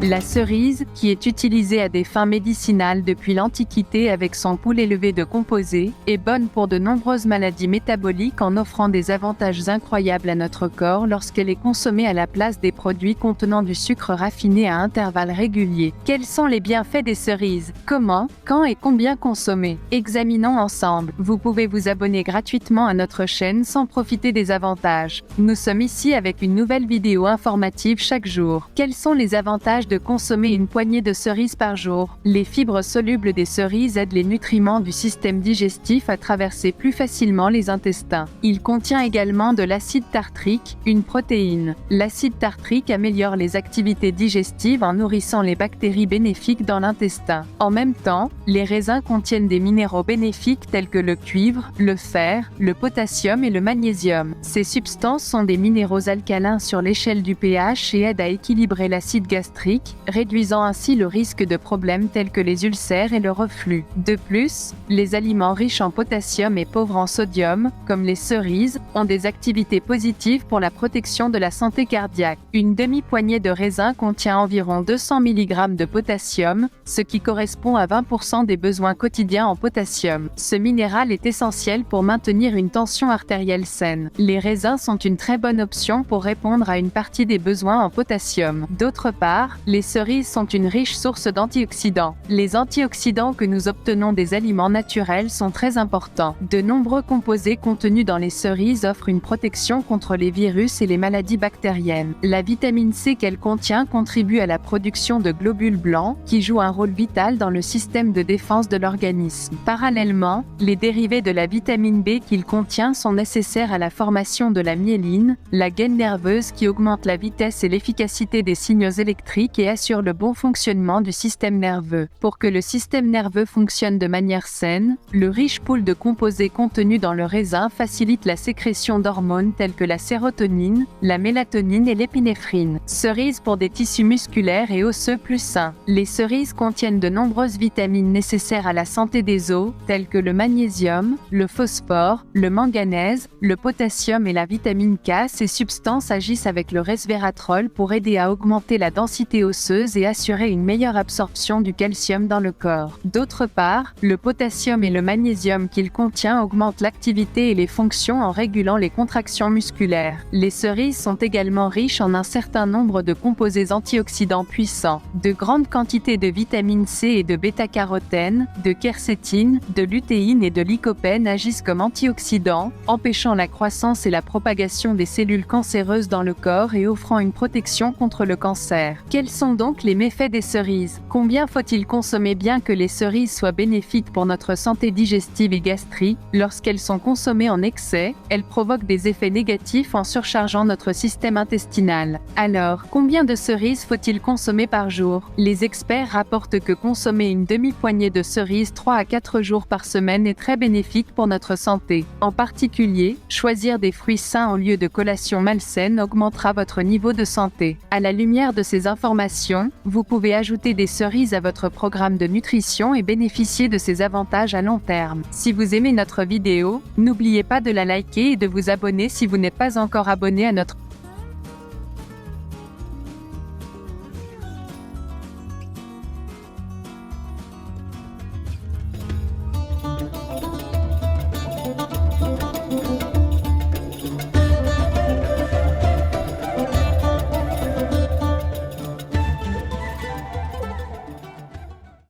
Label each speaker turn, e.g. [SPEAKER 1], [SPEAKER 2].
[SPEAKER 1] La cerise, qui est utilisée à des fins médicinales depuis l'Antiquité avec son pool élevé de composés, est bonne pour de nombreuses maladies métaboliques en offrant des avantages incroyables à notre corps lorsqu'elle est consommée à la place des produits contenant du sucre raffiné à intervalles réguliers. Quels sont les bienfaits des cerises? Comment, quand et combien consommer? Examinons ensemble. Vous pouvez vous abonner gratuitement à notre chaîne sans profiter des avantages. Nous sommes ici avec une nouvelle vidéo informative chaque jour. Quels sont les avantages de consommer une poignée de cerises par jour? Les fibres solubles des cerises aident les nutriments du système digestif à traverser plus facilement les intestins. Il contient également de l'acide tartrique, une protéine. L'acide tartrique améliore les activités digestives en nourrissant les bactéries bénéfiques dans l'intestin. En même temps, les raisins contiennent des minéraux bénéfiques tels que le cuivre, le fer, le potassium et le magnésium. Ces substances sont des minéraux alcalins sur l'échelle du pH et aident à équilibrer l'acide gastrique, réduisant ainsi le risque de problèmes tels que les ulcères et le reflux. De plus, les aliments riches en potassium et pauvres en sodium, comme les cerises, ont des activités positives pour la protection de la santé cardiaque. Une demi-poignée de raisins contient environ 200 mg de potassium, ce qui correspond à 20% des besoins quotidiens en potassium. Ce minéral est essentiel pour maintenir une tension artérielle saine. Les raisins sont une très bonne option pour répondre à une partie des besoins en potassium. D'autre part, les cerises sont une riche source d'antioxydants. Les antioxydants que nous obtenons des aliments naturels sont très importants. De nombreux composés contenus dans les cerises offrent une protection contre les virus et les maladies bactériennes. La vitamine C qu'elle contient contribue à la production de globules blancs, qui jouent un rôle vital dans le système de défense de l'organisme. Parallèlement, les dérivés de la vitamine B qu'il contient sont nécessaires à la formation de la myéline, la gaine nerveuse qui augmente la vitesse et l'efficacité des signaux électriques et assure le bon fonctionnement du système nerveux. Pour que le système nerveux fonctionne de manière saine, le riche pool de composés contenus dans le raisin facilite la sécrétion d'hormones telles que la sérotonine, la mélatonine et l'épinéphrine. Cerises pour des tissus musculaires et osseux plus sains. Les cerises contiennent de nombreuses vitamines nécessaires à la santé des os, telles que le magnésium, le phosphore, le manganèse, le potassium et la vitamine K. Ces substances agissent avec le resveratrol pour aider à augmenter la densité osseuse et assurer une meilleure absorption du calcium dans le corps. D'autre part, le potassium et le magnésium qu'il contient augmentent l'activité et les fonctions en régulant les contractions musculaires. Les cerises sont également riches en un certain nombre de composés antioxydants puissants. De grandes quantités de vitamine C et de bêta-carotène, de quercétine, de lutéine et de lycopène agissent comme antioxydants, empêchant la croissance et la propagation des cellules cancéreuses dans le corps et offrant une protection contre le cancer. Quels sont donc les méfaits des cerises? Combien faut-il consommer? Bien que les cerises soient bénéfiques pour notre santé digestive et gastrique, lorsqu'elles sont consommées en excès, elles provoquent des effets négatifs en surchargeant notre système intestinal. Alors, combien de cerises faut-il consommer par jour? Les experts rapportent que consommer une demi-poignée de cerises 3 à 4 jours par semaine est très bénéfique pour notre santé. En particulier, choisir des fruits sains au lieu de collations malsaines augmentera votre niveau de santé. À la lumière de ces informations, vous pouvez ajouter des cerises à votre programme de nutrition et bénéficier de ces avantages à long terme. Si vous aimez notre vidéo, n'oubliez pas de la liker et de vous abonner si vous n'êtes pas encore abonné à notre